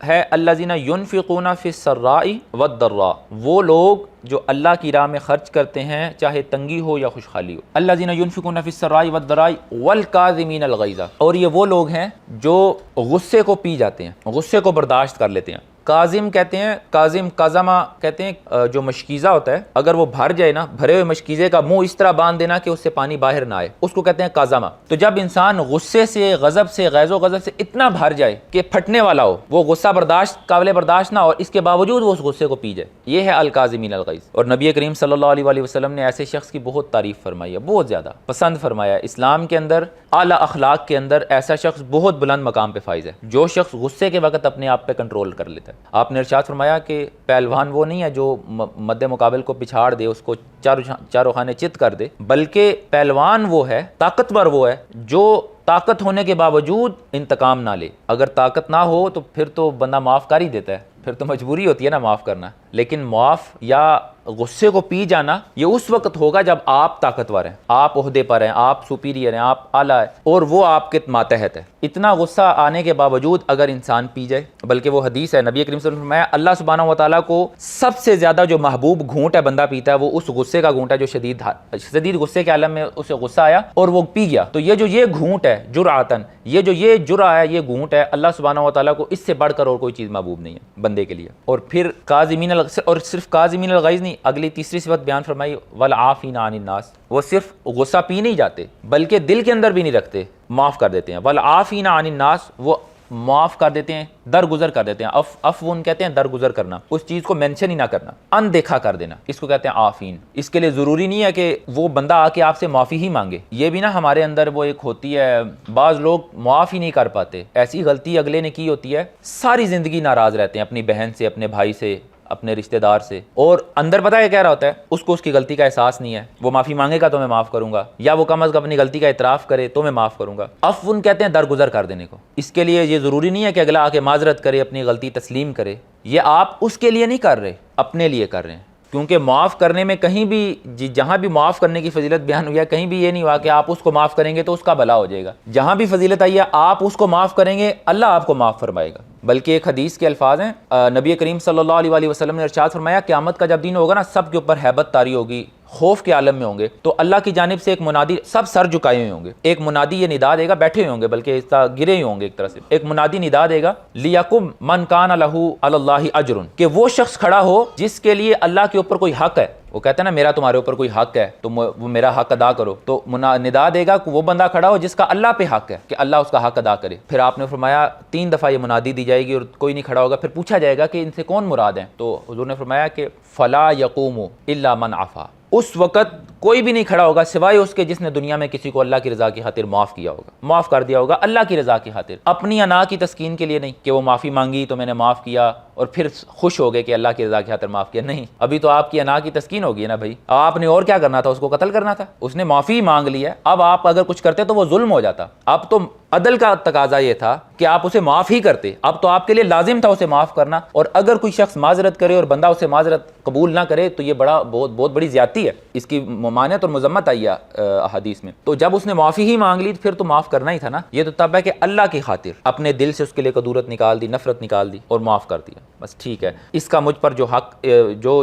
ہے الذین ینفقون فی السراء والضراء، وہ لوگ جو اللہ کی راہ میں خرچ کرتے ہیں چاہے تنگی ہو یا خوشحالی ہو. الذین ینفقون فی السراء والضراء والکاظمین الغیظ، اور یہ وہ لوگ ہیں جو غصے کو پی جاتے ہیں، غصے کو برداشت کر لیتے ہیں. کاظم کہتے ہیں، کاظم کاظمہ کہتے ہیں جو مشکیزہ ہوتا ہے، اگر وہ بھر جائے نا، بھرے ہوئے مشکیزے کا منہ اس طرح باندھ دینا کہ اس سے پانی باہر نہ آئے، اس کو کہتے ہیں کاظمہ. تو جب انسان غصے سے، غضب سے، غیظ و غضب سے اتنا بھر جائے کہ پھٹنے والا ہو، وہ غصہ برداشت قابل برداشت نہ ہو، اور اس کے باوجود وہ اس غصے کو پی جائے، یہ ہے الکاظمین الغیظ. اور نبی کریم صلی اللہ علیہ وآلہ وسلم نے ایسے شخص کی بہت تعریف فرمائی ہے، بہت زیادہ پسند فرمایا ہے. اسلام کے اندر، اعلیٰ اخلاق کے اندر ایسا شخص بہت بلند مقام پہ فائز ہے، جو شخص غصے کے وقت اپنے آپ پہ کنٹرول کر لیتا ہے. آپ نے ارشاد فرمایا کہ پہلوان وہ نہیں ہے جو مد مقابل کو پچھاڑ دے، اس کو چاروں خانے چت کر دے، بلکہ پہلوان وہ ہے، طاقتور وہ ہے جو طاقت ہونے کے باوجود انتقام نہ لے. اگر طاقت نہ ہو تو پھر تو بندہ معاف کر ہی دیتا ہے، پھر تو مجبوری ہوتی ہے نا معاف کرنا. لیکن معاف یا غصے کو پی جانا یہ اس وقت ہوگا جب آپ طاقتور ہیں، آپ عہدے پر ہیں، آپ سپیریئر ہیں، آپ اعلیٰ ہیں، اور وہ آپ کے ماتحت ہے. اتنا غصہ آنے کے باوجود اگر انسان پی جائے، بلکہ وہ حدیث ہے نبی کریم صلی اللہ علیہ وسلم نے، اللہ سبحانہ و تعالیٰ کو سب سے زیادہ جو محبوب گھونٹ ہے بندہ پیتا ہے، وہ اس غصے کا گھونٹ ہے جو شدید غصے کے عالم میں اسے غصہ آیا اور وہ پی گیا. تو یہ گھونٹ ہے جرعتن، یہ جرعہ ہے، یہ گھونٹ ہے، اللہ سبحانہ و تعالیٰ کو اس سے بڑھ کر اور کوئی چیز محبوب نہیں ہے بندے کے لیے. اور پھر کاظمین اور صرف کاظمین الغیظ نہیں، اگلی تیسری صفت بیان فرمائی والعافین عن الناس، وہ صرف غصہ پی نہیں جاتے بلکہ دل کے اندر بھی نہیں رکھتے، معاف کر دیتے ہیں. والعافین عن الناس، وہ معاف کر دیتے ہیں، درگزر کر دیتے ہیں. عفون کہتے ہیں درگزر کرنا، اس چیز کو مینشن ہی نہ کرنا، اندیکھا کر دینا، اس کو کہتے ہیں عافین. اس کے لیے ضروری نہیں ہے کہ وہ بندہ آ کے آپ سے معافی ہی مانگے. یہ بھی نا ہمارے اندر وہ ایک ہوتی ہے، بعض لوگ معاف ہی نہیں کر پاتے، ایسی غلطی اگلے نے کی ہوتی ہے، ساری زندگی ناراض رہتے ہیں اپنی بہن سے، اپنے بھائی سے، اپنے رشتہ دار سے، اور اندر پتہ ہے کیا رہا ہوتا ہے، اس کو اس کی غلطی کا احساس نہیں ہے. وہ معافی مانگے گا تو میں معاف کروں گا، یا وہ کم از کم اپنی غلطی کا اعتراف کرے تو میں معاف کروں گا. عفو کہتے ہیں درگزر کر دینے کو. اس کے لیے یہ ضروری نہیں ہے کہ اگلا آ کے معذرت کرے، اپنی غلطی تسلیم کرے. یہ آپ اس کے لیے نہیں کر رہے، اپنے لیے کر رہے ہیں. کیونکہ معاف کرنے میں کہیں بھی جہاں بھی معاف کرنے کی فضیلت بیان ہوئی ہے، کہیں بھی یہ نہیں ہوا کہ آپ اس کو معاف کریں گے تو اس کا بھلا ہو جائے گا. جہاں بھی فضیلت آئی ہے، آپ اس کو معاف کریں گے اللہ آپ کو معاف فرمائے گا. بلکہ ایک حدیث کے الفاظ ہیں، نبی کریم صلی اللہ علیہ وآلہ وسلم نے ارشاد فرمایا قیامت کا جب دن ہوگا نا، سب کے اوپر ہیبت طاری ہوگی، خوف کے عالم میں ہوں گے. تو اللہ کی جانب سے ایک منادی، سب سر جھکائے ہوئے ہوں گے، ایک منادی یہ ندا دے گا، بیٹھے ہوئے ہوں گے بلکہ اس طرح گرے ہوئے ہوں گے ایک طرح سے، ایک منادی ندا دے گا لیکم من کان لہ علی اللہ اجر، کہ وہ شخص کھڑا ہو جس کے لیے اللہ کے اوپر کوئی حق ہے. وہ کہتا ہے نا میرا تمہارے اوپر کوئی حق ہے تو وہ میرا حق ادا کرو. تو ندا دے گا کہ وہ بندہ کھڑا ہو جس کا اللہ پہ حق ہے کہ اللہ اس کا حق ادا کرے. پھر آپ نے فرمایا 3 دفعہ یہ منادی دی جائے گی اور کوئی نہیں کھڑا ہوگا. پھر پوچھا جائے گا کہ ان سے کون مراد ہیں؟ تو حضور نے فرمایا کہ فلا یقوم الا من عفا، اس وقت کوئی بھی نہیں کھڑا ہوگا سوائے اس کے جس نے دنیا میں کسی کو اللہ کی رضا کی خاطر معاف کیا ہوگا، معاف کر دیا ہوگا اللہ کی رضا کی خاطر، اپنی انا کی تسکین کے لیے نہیں کہ وہ معافی مانگی تو میں نے معاف کیا اور پھر خوش ہو گئے کہ اللہ کی رضا کی خاطر معاف کیا. نہیں، ابھی تو آپ کی انا کی تسکین ہوگی نا بھائی. آپ نے اور کیا کرنا تھا؟ اس کو قتل کرنا تھا. اس نے معافی مانگ لی ہے، اب آپ اگر کچھ کرتے تو وہ ظلم ہو جاتا. اب تو عدل کا تقاضا یہ تھا کہ آپ اسے معاف ہی کرتے، اب تو آپ کے لیے لازم تھا اسے معاف کرنا. اور اگر کوئی شخص معذرت کرے اور بندہ اسے معذرت قبول نہ کرے تو یہ بہت بڑی زیادتی ہے. اس کی ممانعت اور مذمت آئی ہے احادیث میں. تو جب اس نے معافی ہی مانگ لی پھر تو معاف کرنا ہی تھا نا. یہ تو تب ہے کہ اللہ کی خاطر اپنے دل سے اس کے لیے قدورت نکال دی، نفرت نکال دی اور معاف کر دیا. بس ٹھیک ہے، اس کا مجھ پر جو حق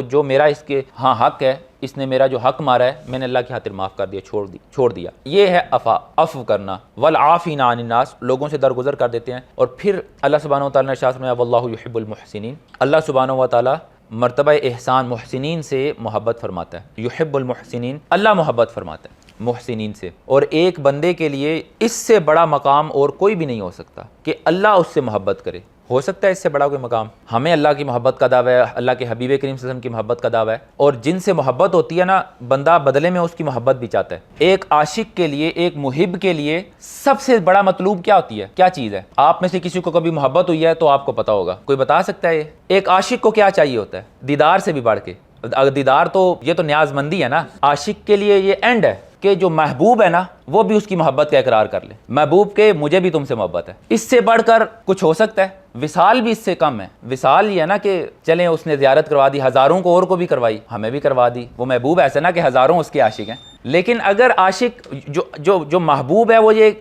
جو میرا اس کے ہاں حق ہے، اس نے میرا جو حق مارا ہے میں نے اللہ کی خاطر معاف کر دیا، چھوڑ دیا. یہ ہے عفو کرنا. والعافین عن الناس، لوگوں سے درگزر کر دیتے ہیں. اور پھر اللہ سبحانہ و تعالیٰ نے ارشاد فرمایا واللہ یحب المحسنین، اللہ سبحانہ و تعالیٰ مرتبہ احسان محسنین سے محبت فرماتا ہے. یحب المحسنین، اللہ محبت فرماتا ہے محسنین سے. اور ایک بندے کے لیے اس سے بڑا مقام اور کوئی بھی نہیں ہو سکتا کہ اللہ اس سے محبت کرے. ہو سکتا ہے اس سے بڑا کوئی مقام؟ ہمیں اللہ کی محبت کا دعویٰ ہے، اللہ کے حبیب کریم صلی اللہ علیہ وسلم کی محبت کا دعویٰ ہے. اور جن سے محبت ہوتی ہے نا، بندہ بدلے میں اس کی محبت بھی چاہتا ہے. ایک عاشق کے لیے، ایک محب کے لیے سب سے بڑا مطلوب کیا ہوتی ہے؟ کیا چیز ہے؟ آپ میں سے کسی کو کبھی محبت ہوئی ہے تو آپ کو پتا ہوگا، کوئی بتا سکتا ہے؟ ایک عاشق کو کیا چاہیے ہوتا ہے؟ دیدار سے بھی بڑھ کے، دیدار تو یہ تو نیاز مندی ہے نا. عاشق کے لیے یہ اینڈ ہے کہ جو محبوب ہے نا وہ بھی اس کی محبت کا اقرار کر لے. محبوب کے مجھے بھی تم سے محبت ہے. اس سے بڑھ کر کچھ ہو سکتا ہے؟ وصال بھی اس سے کم ہے. وصال یہ ہے نا کہ چلیں اس نے زیارت کروا دی، ہزاروں کو اور کو بھی کروائی، ہمیں بھی کروا دی. وہ محبوب ایسا نا کہ ہزاروں اس کے عاشق ہیں. لیکن اگر عاشق جو محبوب ہے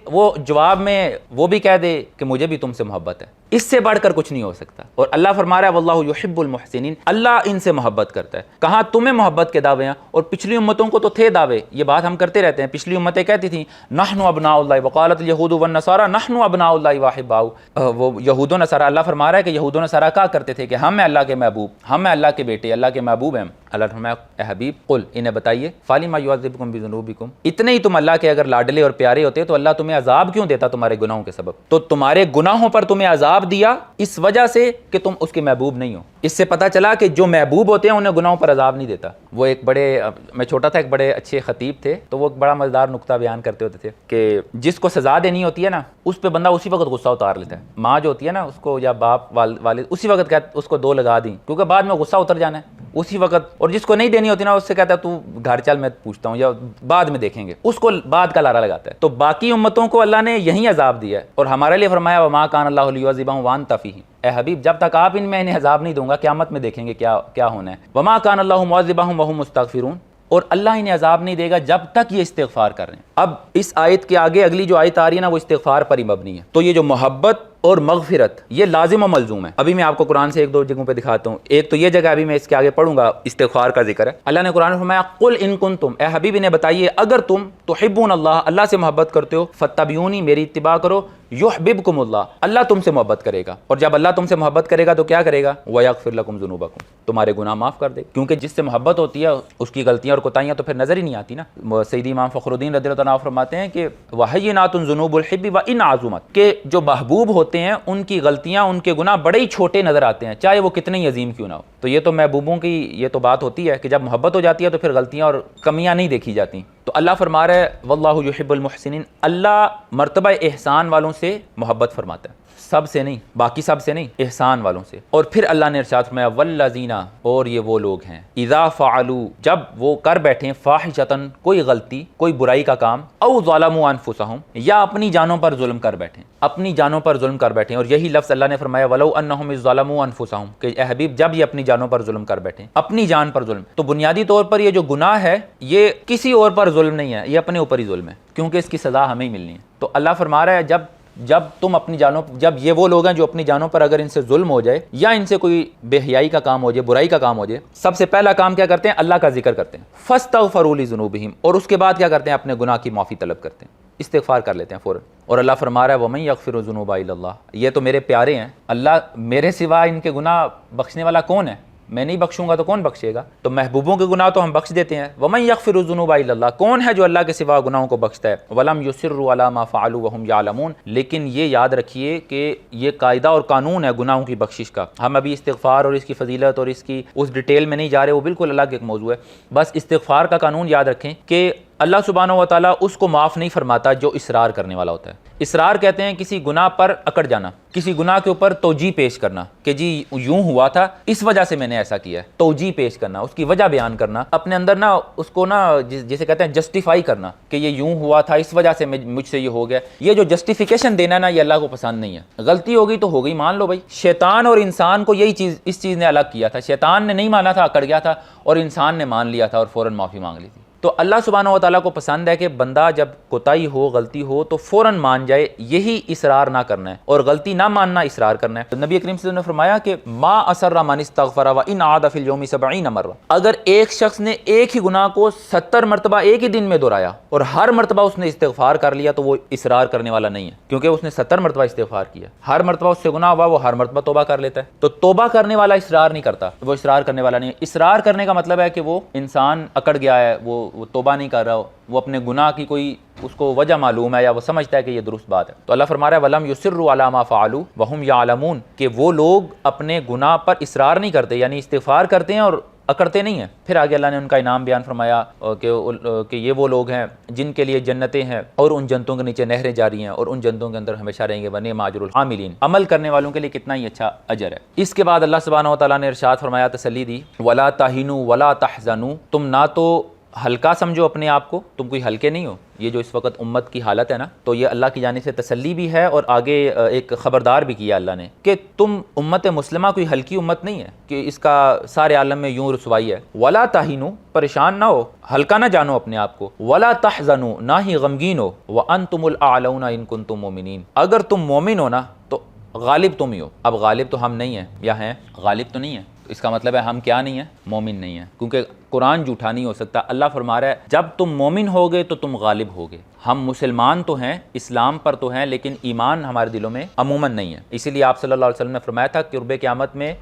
وہ جواب میں وہ بھی کہہ دے کہ مجھے بھی تم سے محبت ہے، اس سے بڑھ کر کچھ نہیں ہو سکتا۔ اور اللہ فرما رہا ہے واللہ یحب المحسنین، اللہ ان سے محبت کرتا ہے۔ کہاں تمہیں محبت کے دعوے ہیں، اور پچھلی امتوں کو تو تھے دعوے، یہ بات ہم کرتے رہتے ہیں۔ پچھلی امتیں کہتی تھیں نحن ابناء اللہ، وقالت الیہود والنصارى نحن ابناء اللہ واحباؤہ، وہ یہود و نصارہ، اللہ فرما رہا ہے کہ یہود و نصارہ کہا کرتے تھے کہ ہم ہیں اللہ کے محبوب، ہم ہیں اللہ کے بیٹے، اللہ کے محبوب ہیں۔ اللہ فرمایا اے حبیب قل، انہیں بتائیے فَلِمَ يُعَذِّبُكُم بِذُنُوبِكُم، اتنے ہی تم اللہ کے اگر لاڈلے اور پیارے ہوتے تو اللہ تمہیں عذاب کیوں دیتا تمہارے گناہوں کے سبب؟ تو تمہارے گناہوں پر تمہیں عذاب دیا اس وجہ سے کہ تم اس کے محبوب نہیں ہو۔ اس سے پتہ چلا کہ جو محبوب ہوتے ہیں انہیں گناہوں پر عذاب نہیں دیتا۔ وہ ایک میں چھوٹا تھا، ایک بڑے اچھے خطیب تھے، تو وہ ایک بڑا مزیدار نکتہ بیان کرتے ہوتے تھے کہ جس کو سزا دینی ہوتی ہے نا، اس پہ بندہ اسی وقت غصہ اتار لیتا ہے۔ ماں جو ہوتی ہے نا، اس کو یا باپ والد اسی وقت کہتے اس کو دو لگا دیں، کیونکہ بعد میں غصہ اتر جانا ہے اسی وقت۔ اور جس کو نہیں دینی ہوتی نا، اس سے کہتا ہے تو گھر چل میں پوچھتا ہوں یا بعد میں دیکھیں گے، اس کو بعد کا لارا لگاتا ہے۔ تو باقی امتوں کو اللہ نے یہی عذاب دیا ہے، اور ہمارے لیے فرمایا وما کان اللہ لیعذبہم وانت فیہم، اے حبیب جب تک آپ ان میں انہیں عذاب نہیں دوں گا، قیامت میں دیکھیں گے کیا ہونا ہے۔ وما کان اللہ معذبہم وہم مستغفرون، اور اللہ انہیں عذاب نہیں دے گا جب تک یہ استغفار کر رہے ہیں۔ اب اس آیت کے آگے اگلی جو آیت آ رہی ہے نا، وہ استغفار پر ہی مبنی ہے۔ تو یہ جو محبت اور مغفرت یہ لازم و ملزوم ہے۔ ابھی میں آپ کو قرآن سے ایک دو جگہوں پہ دکھاتا ہوں۔ ایک تو یہ جگہ ابھی میں اس کے آگے پڑھوں گا، استغفار کا ذکر ہے۔ اللہ نے قرآن میں فرمایا قل ان کنتم، اے حبیب انہیں بتائیے اگر تم تحبون اللہ، اللہ سے محبت کرتے ہو، فاتبعونی، میری اتباع کرو، یحببکم اللہ، اللہ تم سے محبت کرے گا۔ اور جب اللہ تم سے محبت کرے گا تو کیا کرے گا؟ ویغفر لکم ذنوبکم، تمہارے گناہ معاف کر دے، کیونکہ جس سے محبت ہوتی ہے اس کی غلطیاں اور کوتاہیاں تو پھر نظر ہی نہیں آتی نا۔ سیدی امام فخر الدین رضی اللہ عنہ فرماتے ہیں کہ وحینات ذنوب الحب وان عظمت، کہ جو محبوب ہوتے ہیں ان کی غلطیاں، ان کے گناہ بڑے ہی چھوٹے نظر آتے ہیں، چاہے وہ کتنے ہی عظیم کیوں نہ ہو۔ تو یہ تو محبوبوں کی یہ تو بات ہوتی ہے کہ جب محبت ہو جاتی ہے تو پھر غلطیاں اور کمیاں نہیں دیکھی جاتی۔ تو اللہ فرما رہا ہے واللہ یحب المحسنین، اللہ مرتبہ احسان والوں سے محبت فرماتا ہے، سب سے نہیں، باقی سب سے نہیں، احسان والوں سے۔ اور پھر اللہ نے ارشاد فرمایا والذین، اور یہ وہ لوگ ہیں اذا فعلوا، جب وہ کر بیٹھیں فاحشۃ، کوئی غلطی، کوئی برائی کا کام، او ظلموا انفسہم، یا اپنی جانوں پر ظلم کر بیٹھیں، اپنی جانوں پر ظلم کر بیٹھیں۔ اور یہی لفظ اللہ نے فرمایا ولو انہم اذ ظلموا انفسہم، کہ اے حبیب جب یہ اپنی جانوں پر ظلم کر بیٹھیں، اپنی جان پر ظلم۔ تو بنیادی طور پر یہ جو گناہ ہے یہ کسی اور پر ظلم نہیں ہے، یہ اپنے اوپر ہی ظلم ہے، کیونکہ اس کی سزا ہمیں ہی ملنی ہے۔ تو اللہ فرما رہا ہے جب تم اپنی جانوں، جب یہ وہ لوگ ہیں جو اپنی جانوں پر اگر ان سے ظلم ہو جائے یا ان سے کوئی بے حیائی کا کام ہو جائے، برائی کا کام ہو جائے، سب سے پہلا کام کیا کرتے ہیں؟ اللہ کا ذکر کرتے ہیں، فاستغفروا لذنوبہم، اور اس کے بعد کیا کرتے ہیں؟ اپنے گناہ کی معافی طلب کرتے ہیں، استغفار کر لیتے ہیں فوراً۔ اور اللہ فرما رہا ہے وَمَن يَغْفِرُ الذُّنُوبَ إِلَّا اللَّهُ، یہ تو میرے پیارے ہیں، اللہ میرے سوا ان کے گناہ بخشنے والا کون ہے؟ میں نہیں بخشوں گا تو کون بخشے گا؟ تو محبوبوں کے گناہ تو ہم بخش دیتے ہیں۔ وَمَن يَغْفِرُ الذُّنُوبَ إِلَّا اللَّهُ، کون ہے جو اللہ کے سوا گناہوں کو بخشتا ہے؟ وَلَمْ يُصِرُّوا عَلَىٰ مَا فَعَلُوا وَهُمْ يَعْلَمُونَ، لیکن یہ یاد رکھیے کہ یہ قاعدہ اور قانون ہے گناہوں کی بخشش کا۔ ہم ابھی استغفار اور اس کی فضیلت اور اس کی اس ڈیٹیل میں نہیں جا رہے، وہ بالکل الگ ایک موضوع ہے۔ بس استغفار کا قانون یاد رکھیں کہ اللہ سبحانہ و تعالیٰ اس کو معاف نہیں فرماتا جو اصرار کرنے والا ہوتا ہے۔ اصرار کہتے ہیں کسی گناہ پر اکڑ جانا، کسی گناہ کے اوپر توجیہ پیش کرنا کہ جی یوں ہوا تھا، اس وجہ سے میں نے ایسا کیا ہے، توجیہ پیش کرنا، اس کی وجہ بیان کرنا، اپنے اندر نا اس کو نا جسے کہتے ہیں جسٹیفائی کرنا کہ یہ یوں ہوا تھا، اس وجہ سے مجھ سے یہ ہو گیا۔ یہ جو جسٹیفیکیشن دینا نا، یہ اللہ کو پسند نہیں ہے۔ غلطی ہو گئی تو ہو گئی، مان لو بھائی۔ شیطان اور انسان کو یہی چیز، اس چیز نے الگ کیا تھا، شیطان نے نہیں مانا تھا، اکڑ گیا تھا، اور انسان نے مان لیا تھا اور فوراً معافی مانگ لی تھی۔ تو اللہ سبحانہ و تعالیٰ کو پسند ہے کہ بندہ جب کوتاہی ہو، غلطی ہو تو فوراً مان جائے، یہی اصرار نہ کرنا ہے، اور غلطی نہ ماننا اصرار کرنا ہے۔ تو نبی کریم صلی اللہ علیہ وسلم نے فرمایا کہ ما اسر من استغفر وان عاد فی اليوم 70 مرہ، اگر ایک شخص نے ایک ہی گناہ کو 70 مرتبہ ایک ہی دن میں دہرایا اور ہر مرتبہ اس نے استغفار کر لیا تو وہ اصرار کرنے والا نہیں ہے، کیونکہ اس نے 70 مرتبہ استغفار کیا، ہر مرتبہ اس سے گناہ ہوا، وہ ہر مرتبہ توبہ کر لیتا ہے۔ تو توبہ کرنے والا اصرار نہیں کرتا، وہ اصرار کرنے والا نہیں ہے۔ اصرار کرنے کا مطلب ہے کہ وہ انسان اکڑ گیا ہے، وہ توبہ نہیں کر رہا، وہ اپنے گناہ کی کوئی اس کو وجہ معلوم ہے یا وہ سمجھتا ہے کہ یہ درست بات ہے۔ تو اللہ فرما رہا ہے وَلَمْ يُصِرُّوا عَلَىٰ مَا فَعَلُوا وَهُمْ يَعْلَمُونَ، کہ وہ لوگ اپنے گناہ پر اصرار نہیں کرتے، یعنی استغفار کرتے ہیں اور اکڑتے نہیں ہیں۔ پھر آگے اللہ نے ان کا انعام بیان فرمایا کہ یہ وہ لوگ ہیں جن کے لیے جنتیں ہیں اور ان جنتوں کے نیچے نہریں جاری ہیں اور ان جنتوں کے اندر ہمیشہ رہیں گے، وَنِعْمَ أَجْرُ الْعَامِلِينَ، عمل کرنے والوں کے لیے کتنا ہی اچھا اجر ہے۔ اس کے بعد اللہ سبحانہ و تعالیٰ نے ارشاد فرمایا، تسلی دی، وَلَا تَهِنُوا وَلَا تَحْزَنُوا، تم نہ تو ہلکا سمجھو اپنے آپ کو، تم کوئی ہلکے نہیں ہو. یہ جو اس وقت امت کی حالت ہے نا، تو یہ اللہ کی جانب سے تسلی بھی ہے اور آگے ایک خبردار بھی کیا اللہ نے کہ تم امت مسلمہ کوئی ہلکی امت نہیں ہے کہ اس کا سارے عالم میں یوں رسوائی ہے. ولا تہینوا، پریشان نہ ہو، ہلکا نہ جانو اپنے آپ کو. ولا تحزنوا، نہ ہی غمگین ہو. وانتم الاعلون ان کنتم مؤمنین، اگر تم مومن ہو نا تو غالب تم ہی ہو. اب غالب تو ہم نہیں ہیں، یا ہیں غالب تو نہیں ہیں، اس کا مطلب ہے ہم کیا نہیں ہیں، مومن نہیں ہیں، کیونکہ قرآن جھوٹا نہیں ہو سکتا. اللہ فرما رہا ہے جب تم مومن ہوگے تو تم غالب ہوگے. ہم مسلمان تو ہیں، اسلام پر تو ہیں، لیکن ایمان ہمارے دلوں میں عموماً نہیں ہے. اسی لیے آپ صلی اللہ علیہ وسلم نے فرمایا تھا کہ قرب قیامت میں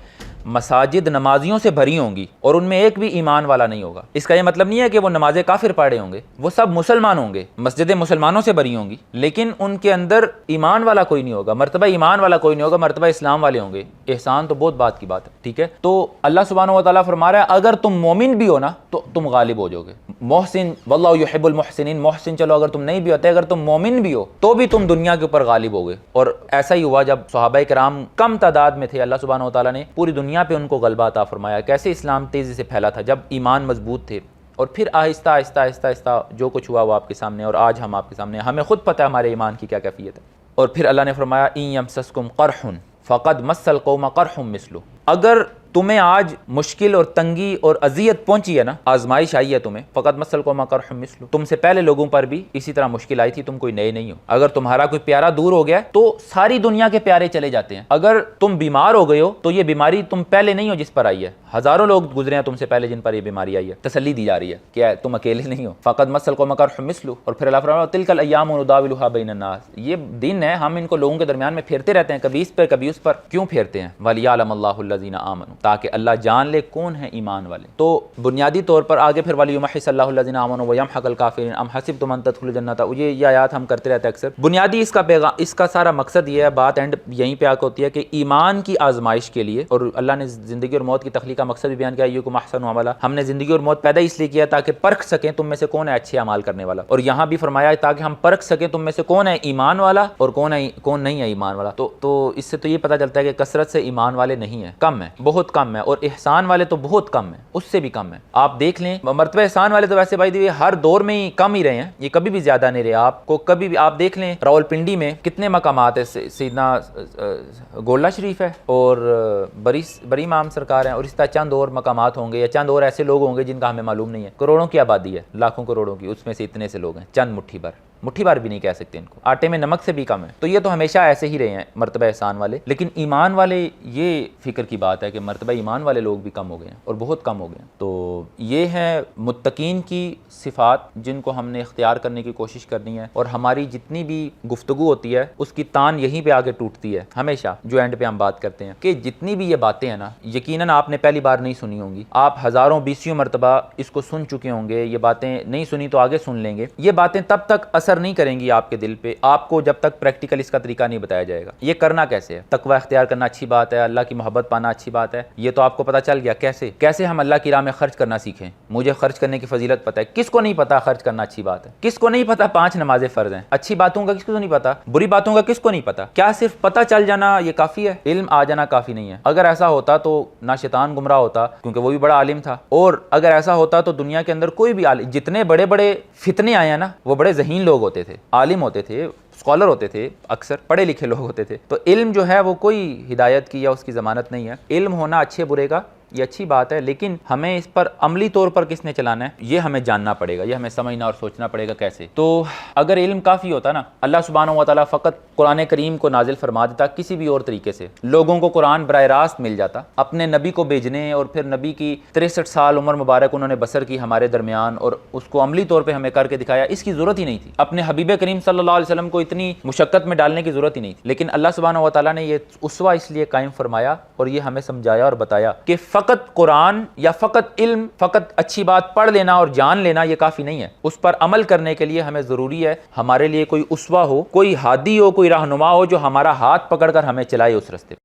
مساجد نمازیوں سے بھری ہوں گی اور ان میں ایک بھی ایمان والا نہیں ہوگا. اس کا یہ مطلب نہیں ہے کہ وہ نمازیں کافر پڑھے ہوں گے، وہ سب مسلمان ہوں گے، مسجدیں مسلمانوں سے بھری ہوں گی، لیکن ان کے اندر ایمان والا کوئی نہیں ہوگا، مرتبہ ایمان والا کوئی نہیں ہوگا، مرتبہ اسلام والے ہوں گے. احسان تو بہت بات کی بات ہے، ٹھیک ہے. تو اللہ سبحانہ و تعالیٰ فرما رہا ہے اگر تم مومن بھی ہو نا تو تم غالب ہو جاؤ گے. محسن، واللہ یحب المحسنین، محسن چلو اگر تم نہیں بھی ہوتے، اگر تم مومن بھی ہو تو بھی تم دنیا کے اوپر غالب ہو گے. اور ایسا ہی ہوا جب صحابہ کرام کم تعداد میں تھے، اللہ سبحانہ و تعالیٰ نے پوری دنیا پہ ان کو غلبہ عطا فرمایا. کیسے اسلام تیزی سے پھیلا تھا جب ایمان مضبوط تھے، اور پھر آہستہ آہستہ آہستہ آہستہ جو کچھ ہوا وہ آپ کے سامنے، اور آج ہم آپ کے سامنے، ہمیں خود پتہ ہے ہمارے ایمان کی کیا کیفیت ہے. اور پھر اللہ نے فرمایا ان یمسسکم قرح فقد مس القوم قرح مثلہ، اگر تمہیں آج مشکل اور تنگی اور اذیت پہنچی ہے نا، آزمائش آئی ہے تمہیں، فقط مس القوم قرح مثلہ، تم سے پہلے لوگوں پر بھی اسی طرح مشکل آئی تھی، تم کوئی نئے نہیں ہو. اگر تمہارا کوئی پیارا دور ہو گیا تو ساری دنیا کے پیارے چلے جاتے ہیں. اگر تم بیمار ہو گئے ہو تو یہ بیماری تم پہلے نہیں ہو جس پر آئی ہے، ہزاروں لوگ گزرے ہیں تم سے پہلے جن پر یہ بیماری آئی ہے. تسلی دی جا رہی ہے کہ تم اکیلے نہیں ہو. فقط مس القوم قرح مثلہ. اور پھر اللہ فرماتا ہے تلک الایام نداولها بین الناس، یہ دن ہے ہم ان کو لوگوں کے درمیان میں پھیرتے رہتے ہیں، کبھی اس پر کبھی اس پر. کیوں پھیرتے ہیں؟ ولیعلم اللہ الذین آمنوا، تاکہ اللہ جان لے کون ہے ایمان والے. تو بنیادی طور پر آگے پھر ولیمحص اللہ الذین آمنوا ویمحق الکافرین ام حسبتم ان تدخلوا الجنۃ، یہ آیات ہم کرتے رہتے ہیں اکثر. بنیادی اس کا پیغام، اس کا سارا مقصد یہ ہے، بات اینڈ یہیں پہ آ کے ہوتی ہے کہ ایمان کی آزمائش کے لیے، اور اللہ نے زندگی اور موت کی تخلیق کا مقصد بھی بیان کیا، ایکم احسن عملا، ہم نے زندگی اور موت پیدا اس لیے کیا تاکہ پرکھ سکیں تم میں سے کون ہے اچھے اعمال کرنے والا. اور یہاں بھی فرمایا تاکہ ہم پرکھ سکیں تم میں سے کون ہے ایمان والا اور کون نہیں ہے ایمان والا. تو اس سے تو یہ پتہ چلتا ہے کہ کثرت سے ایمان والے نہیں ہیں، کم ہیں، بہت کم ہیں، اور احسان والے تو بہت کم ہے، اس سے بھی کم ہے. آپ دیکھ لیں مرتبہ احسان والے تو ویسے بھائی ہر دور میں ہی کم ہی رہے ہیں، یہ کبھی بھی زیادہ نہیں رہے. آپ کو کبھی بھی آپ دیکھ لیں راولپنڈی میں کتنے مقامات ہیں، سیدنا گولڈہ شریف ہے اور بری امام سرکار ہیں، اور اس طرح چند اور مقامات ہوں گے یا چند اور ایسے لوگ ہوں گے جن کا ہمیں معلوم نہیں ہے. کروڑوں کی آبادی ہے، لاکھوں کروڑوں کی، اس میں سے اتنے سے لوگ ہیں، چند مٹھی بھر بھی نہیں کہہ سکتے ان کو، آٹے میں نمک سے بھی کم ہے. تو یہ تو ہمیشہ ایسے ہی رہے ہیں مرتبہ احسان والے. لیکن ایمان والے، یہ فکر کی بات ہے کہ مرتبہ ایمان والے لوگ بھی کم ہو گئے ہیں اور بہت کم ہو گئے ہیں. تو یہ ہے متقین کی صفات جن کو ہم نے اختیار کرنے کی کوشش کرنی ہے. اور ہماری جتنی بھی گفتگو ہوتی ہے اس کی تان یہیں پہ آگے ٹوٹتی ہے ہمیشہ، جو اینڈ پہ ہم بات کرتے ہیں کہ جتنی بھی یہ باتیں ہیں نا، یقیناً آپ نے پہلی بار نہیں سنی ہوں گی، آپ ہزاروں بیسیوں مرتبہ اس کو سن چکے ہوں گے. یہ باتیں نہیں سنی تو آگے سن لیں گے. یہ باتیں تب تک اثر نہیں کریں گی آپ کے دل پہ، آپ کو جب تک پریکٹیکل اس کا طریقہ نہیں بتایا جائے گا. یہ کرنا کیسے ہے؟ تقوی اختیار کرنا اچھی بات ہے، اللہ کی محبت پانا اچھی بات ہے، یہ تو آپ کو پتہ چل گیا. کیسے ہم اللہ کی راہ میں خرچ کرنا سیکھیں. مجھے خرچ کرنے کی فضیلت پتہ ہے، کس کو نہیں پتہ خرچ کرنا اچھی بات ہے؟ کس کو نہیں پتہ 5 نمازیں فرض ہیں؟ اچھی باتوں کا کس کو نہیں پتہ؟ بری باتوں کا کس کو نہیں پتہ؟ کیا صرف پتہ چل جانا یہ کافی ہے؟ علم آ جانا کافی نہیں ہے. اگر ایسا ہوتا تو نہ شیطان گمراہ ہوتا، کیونکہ وہ بھی بڑا عالم تھا، اور اگر ایسا ہوتا تو دنیا کے اندر کوئی بھی عالم، جتنے بڑے بڑے فتنے آئے ہیں نا، وہ بڑے ذہین لوگ ہوتے تھے، عالم ہوتے تھے، اسکالر ہوتے تھے، اکثر پڑھے لکھے لوگ ہوتے تھے. تو علم جو ہے وہ کوئی ہدایت کی یا اس کی ضمانت نہیں ہے. علم ہونا اچھے برے کا یہ اچھی بات ہے، لیکن ہمیں اس پر عملی طور پر کس نے چلانا ہے یہ ہمیں جاننا پڑے گا، یہ ہمیں سمجھنا اور سوچنا پڑے گا کیسے. تو اگر علم کافی ہوتا نا، اللہ سبحانہ و تعالیٰ فقط قرآن کریم کو نازل فرما دیتا، کسی بھی اور طریقے سے لوگوں کو قرآن براہ راست مل جاتا. اپنے نبی کو بھیجنے اور پھر نبی کی 63 سال عمر مبارک انہوں نے بسر کی ہمارے درمیان، اور اس کو عملی طور پہ ہمیں کر کے دکھایا، اس کی ضرورت ہی نہیں تھی. اپنے حبیب کریم صلی اللہ علیہ وسلم کو اتنی مشقت میں ڈالنے کی ضرورت ہی نہیں تھی. لیکن اللہ سبحانہ و تعالیٰ نے یہ اسوہ اس لیے قائم فرمایا اور یہ ہمیں سمجھایا اور بتایا کہ فقط قرآن یا فقط علم، فقط اچھی بات پڑھ لینا اور جان لینا یہ کافی نہیں ہے. اس پر عمل کرنے کے لیے ہمیں ضروری ہے ہمارے لیے کوئی اسوہ ہو، کوئی ہادی ہو، کوئی رہنما ہو جو ہمارا ہاتھ پکڑ کر ہمیں چلائے اس راستے پہ.